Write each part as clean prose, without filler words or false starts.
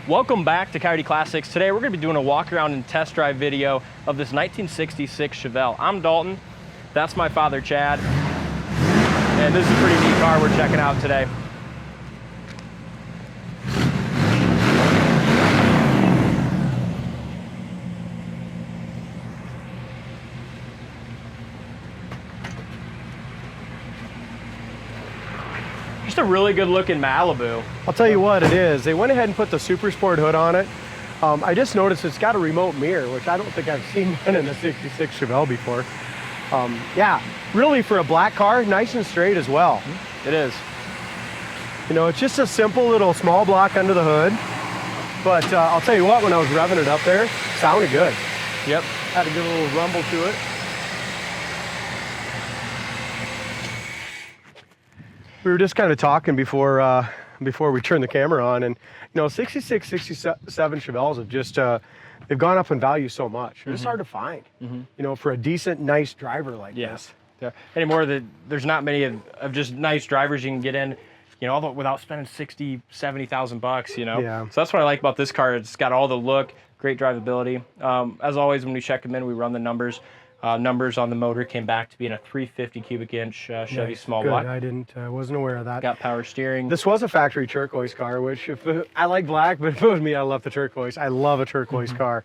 Welcome back to Coyote Classics. Today we're going to be doing a walk around and test drive video of this 1966 Chevelle. I'm Dalton, that's my father Chad, and this is a pretty neat car we're checking out today. Just a really good looking Malibu. I'll tell you what it is. They went ahead and put the Super Sport hood on it. I just noticed it's got a remote mirror, which I don't think I've seen one in a 66 Chevelle before. Yeah, really for a black car, nice and straight as well. It is. You know, it's just a simple little small block under the hood. But I'll tell you what, when I was revving it up there, it sounded good. Yep. Had a good little rumble to it. We were just kind of talking before we turned the camera on, and you know, 66, 67 Chevelles have just they've gone up in value so much. It's hard to find, you know, for a decent, nice driver like this. Yeah. Anymore, there's not many of just nice drivers you can get in, you know, all without spending 60, 70,000 bucks, you know. Yeah. So that's what I like about this car. It's got all the look, great drivability. As always, when we check them in, we run the numbers. Numbers on the motor came back to being a 350 cubic inch Chevy small block. I wasn't aware of that. Got power steering. This was a factory turquoise car, which I like black, but if it was me, I love the turquoise. I love a turquoise car.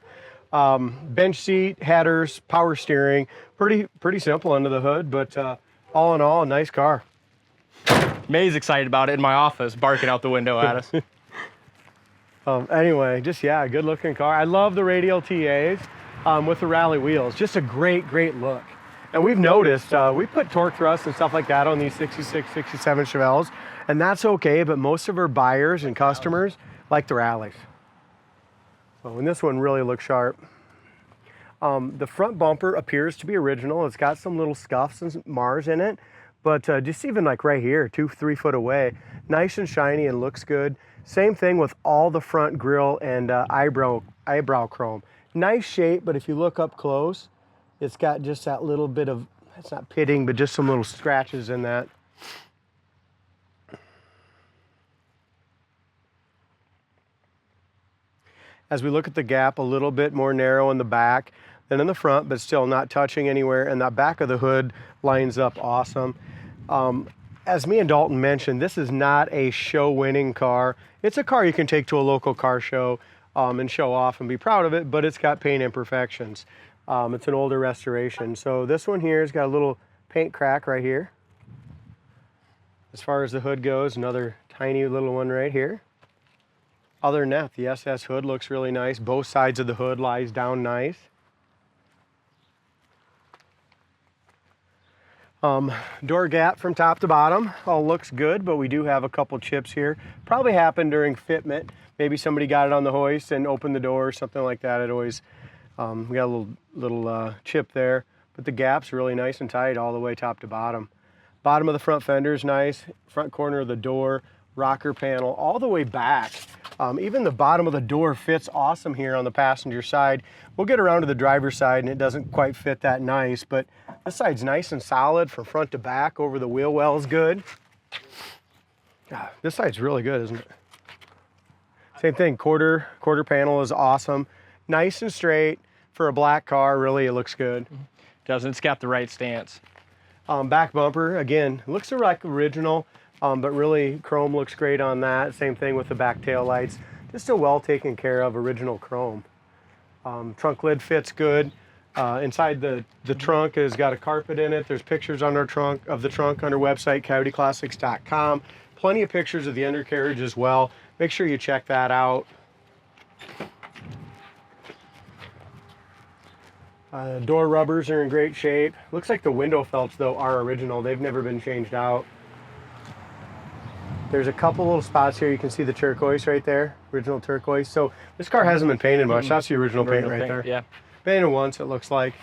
Bench seat, headers, power steering, pretty simple under the hood, but all in all, a nice car. May's excited about it in my office, barking out the window at us. Anyway, just yeah, good looking car. I love the radial TAs. With the rally wheels, just a great look. And we've noticed, we put torque thrust and stuff like that on these 66, 67 Chevelles, and that's okay, but most of our buyers and customers like the rallies. So, and this one really looks sharp. The front bumper appears to be original. It's got some little scuffs and Mars in it, but just even like right here, 2-3 foot away, nice and shiny and looks good. Same thing with all the front grille and eyebrow chrome. Nice shape, but if you look up close, it's got just that little bit of, it's not pitting, but just some little scratches in that. As we look at the gap, a little bit more narrow in the back than in the front, but still not touching anywhere, and that back of the hood lines up awesome. As me and Dalton mentioned, this is not a show-winning car. It's a car you can take to a local car show and show off and be proud of it, but it's got paint imperfections. It's an older restoration. So this one here has got a little paint crack right here. As far as the hood goes, another tiny little one right here. Other than that, the SS hood looks really nice. Both sides of the hood lies down nice. Door gap from top to bottom all looks good, but we do have a couple chips here. Probably happened during fitment. Maybe somebody got it on the hoist and opened the door or something like that. It always, we got a little chip there, but the gap's really nice and tight all the way top to bottom. Bottom of the front fender is nice. Front corner of the door, rocker panel, all the way back. Even the bottom of the door fits awesome here on the passenger side. We'll get around to the driver's side and it doesn't quite fit that nice, but this side's nice and solid from front to back. Over the wheel well is good. This side's really good, isn't it? Same thing, quarter panel is awesome. Nice and straight for a black car, really it looks good. It's got the right stance. Back bumper, again, looks like original, but really chrome looks great on that. Same thing with the back tail lights. Just a well taken care of original chrome. Trunk lid fits good. Inside the trunk has got a carpet in it. There's pictures on the trunk on our website, coyoteclassics.com. Plenty of pictures of the undercarriage as well. Make sure you check that out. Door rubbers are in great shape. Looks like the window felts, though, are original. They've never been changed out. There's a couple little spots here. You can see the turquoise right there, original turquoise. So this car hasn't been painted much. That's the original paint right there. Yeah. Painted once, it looks like.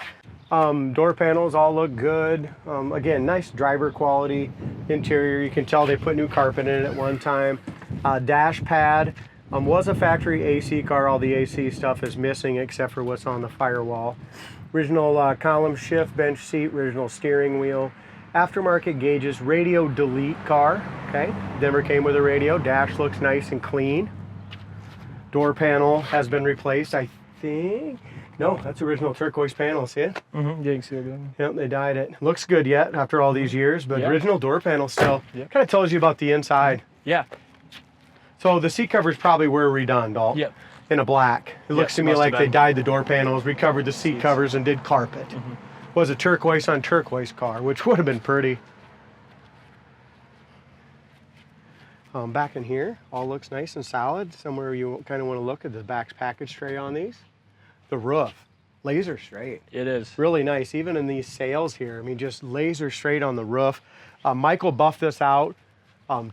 Door panels all look good. Again, nice driver quality interior. You can tell they put new carpet in it at one time. Dash pad was a factory AC car. All the AC stuff is missing except for what's on the firewall. Original column shift, bench seat, original steering wheel. Aftermarket gauges, radio delete car. Okay, never came with a radio. Dash looks nice and clean. Door panel has been replaced, I think. No, that's original turquoise panel, see it? Mm-hmm. Yeah, you can see it again. Yep, they dyed it. Looks good yet after all these years, but Yeah. original door panel still. Yeah. Kind of tells you about the inside. Yeah. So the seat covers probably were redone, Dalt. Yep. In a black. It looks to me must like have they been. dyed the door panels, recovered the seat covers, and did carpet. Mm-hmm. Was a turquoise on turquoise car, which would have been pretty. Back in here, all looks nice and solid. Somewhere you kind of want to look at the back package tray on these. The roof, laser straight. It is. Really nice, even in these sails here. I mean, just laser straight on the roof. Michael buffed this out.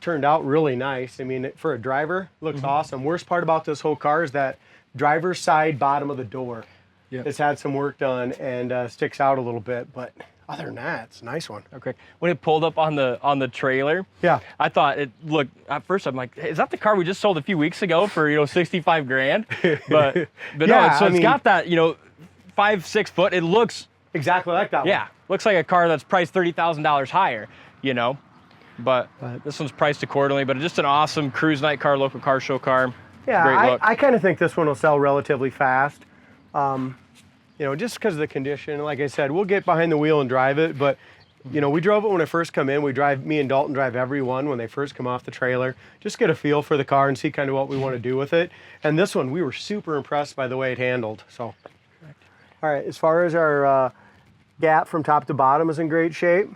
Turned out really nice. I mean, for a driver, looks awesome. Worst part about this whole car is that driver's side bottom of the door. Yep. It's had some work done and sticks out a little bit, but other than that, it's a nice one. Okay. When it pulled up on the trailer, Yeah. I thought it looked. At first, I'm like, hey, is that the car we just sold a few weeks ago for 65 grand? But no, Yeah, so I it's mean- got that 5-6 foot. It looks Exactly like that one. yeah, looks like a car that's priced $30,000 higher. But this one's priced accordingly. But just an awesome cruise night car, local car show car. Yeah, Great look. I kind of think this one will sell relatively fast. Just because of the condition. Like I said, we'll get behind the wheel and drive it, but we drove it when it first come in. Me and Dalton drive every one when they first come off the trailer. Just get a feel for the car and see kind of what we want to do with it. And this one, we were super impressed by the way it handled. So, all right, as far as our gap from top to bottom is in great shape.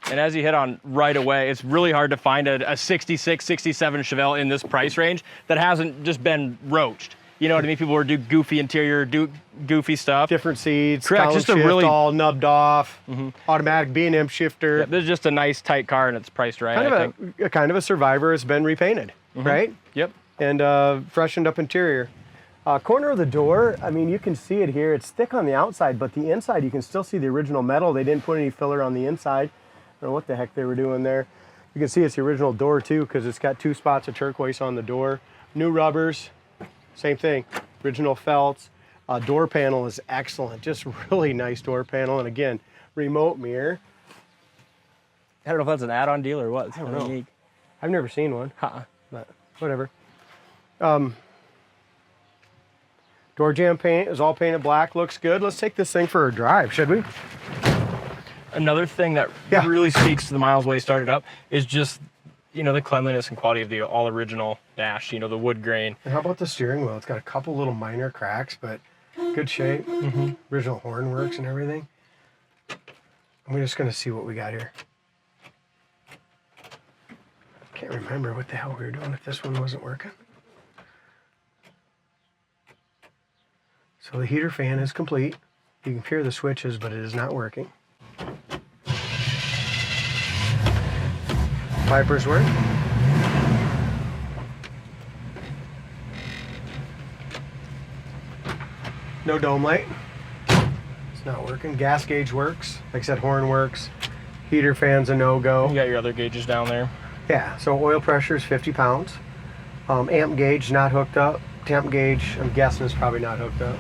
And as you hit on right away, it's really hard to find a 66, 67 Chevelle in this price range that hasn't just been roached. You know what I mean? People do goofy interior, do goofy stuff. Different seats, Correct, column just a shift, really- all nubbed off, automatic B&M shifter. Yeah, this is just a nice, tight car, and it's priced right, I think. Kind of a survivor. It's been repainted, right? Yep. And freshened up interior. Corner of the door, I mean, you can see it here. It's thick on the outside, but the inside, you can still see the original metal. They didn't put any filler on the inside. I don't know what the heck they were doing there. You can see it's the original door too, because it's got 2 spots of turquoise on the door. New rubbers, same thing. Original felts. Door panel is excellent. Just really nice door panel. And again, remote mirror. I don't know if that's an add-on deal or what. It's I don't know. unique. I've never seen one, but whatever. Door jamb paint is all painted black. Looks good. Let's take this thing for a drive, should we? Another thing that Yeah. really speaks to the miles way started up is just, the cleanliness and quality of the all original dash, the wood grain. And how about the steering wheel? It's got a couple little minor cracks, but good shape. Original horn works and everything. And we're just gonna see what we got here. Can't remember what the hell we were doing if this one wasn't working. So the heater fan is complete. You can hear the switches, but it is not working. Wipers work. No dome light. It's not working. Gas gauge works. Like I said, horn works. Heater fan's a no-go. You got your other gauges down there. Yeah, so oil pressure is 50 pounds. Amp gauge not hooked up. Temp gauge, I'm guessing, is probably not hooked up.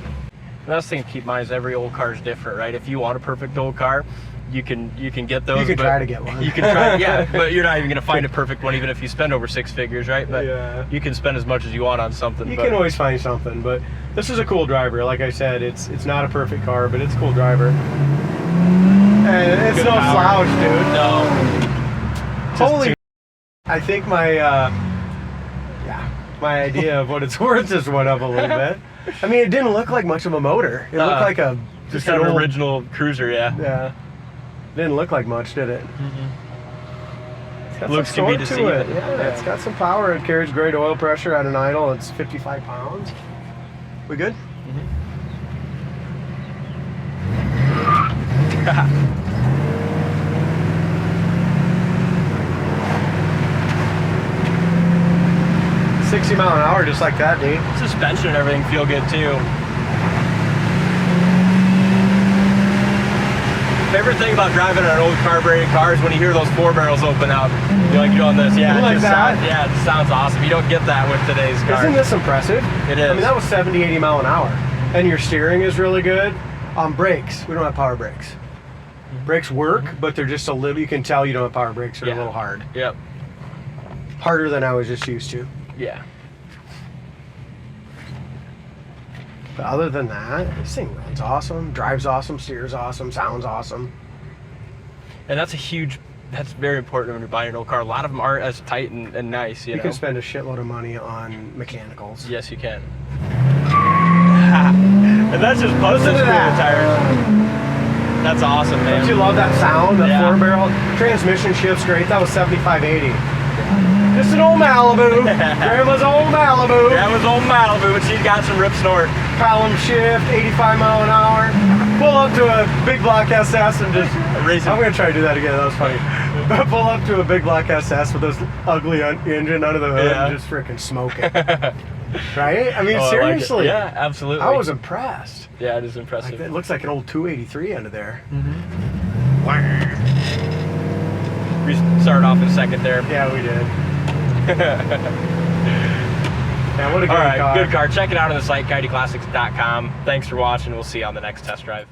Another thing to keep in mind is every old car is different, right? If you want a perfect old car, you can get those. You can but try to get one. You can try, yeah, but you're not even gonna find a perfect one, even if you spend over 6 figures, right? But Yeah. you can spend as much as you want on something. You but can always find something, but this is a cool driver. Like I said, it's not a perfect car, but it's a cool driver. And it's Good no power. slouch, dude. No. Holy! I think my idea of what it's worth just went up a little bit. I mean, it didn't look like much of a motor. It looked like a Just an an old- original cruiser, yeah. Yeah. Didn't look like much, did it? It's got Looks some can be torque to it. deceiving. Yeah, it's got some power. It carries great oil pressure at an idle. It's 55 pounds. We good? Mm-hmm. 60 mile an hour, just like that, dude. Suspension and everything feel good too. Favorite thing about driving an old carbureted car is when you hear those 4 barrels open up. You're like doing this, yeah. You like that? Yeah, it sounds awesome. You don't get that with today's cars. Isn't this impressive? It is. I mean, that was 70, 80 mile an hour. And your steering is really good. Brakes, we don't have power brakes. Brakes work, but they're just a little, you can tell you don't have power brakes. They're a little hard. Yep. Harder than I was just used to. Yeah. But other than that, this thing runs awesome, drives awesome, steers awesome, sounds awesome. And that's very important when you're buying an old car. A lot of them aren't as tight and nice, you know? can spend a shitload of money on mechanicals. Yes, you can. And that's just postage for the tires. That's awesome, man. Don't you love that sound? That Yeah. 4-barrel transmission shifts great. That was 7580. Just an old Malibu. Grandma's old Malibu. That was old Malibu, but she's got some rip snort. Column shift, 85 mile an hour. Pull up to a big block SS and just Racing. I'm gonna try to do that again. That was funny. Pull up to a big block SS with this ugly engine under the hood and just freaking smoke it. Right? I mean, Oh, seriously. I like it. Yeah, absolutely. I was impressed. Yeah, it is impressive. It looks like an old 283 under there. We started off in second there. Yeah, we did. Yeah, what a great All right, car. good car. Check it out on the site, coyoteclassics.com. Thanks for watching. We'll see you on the next test drive.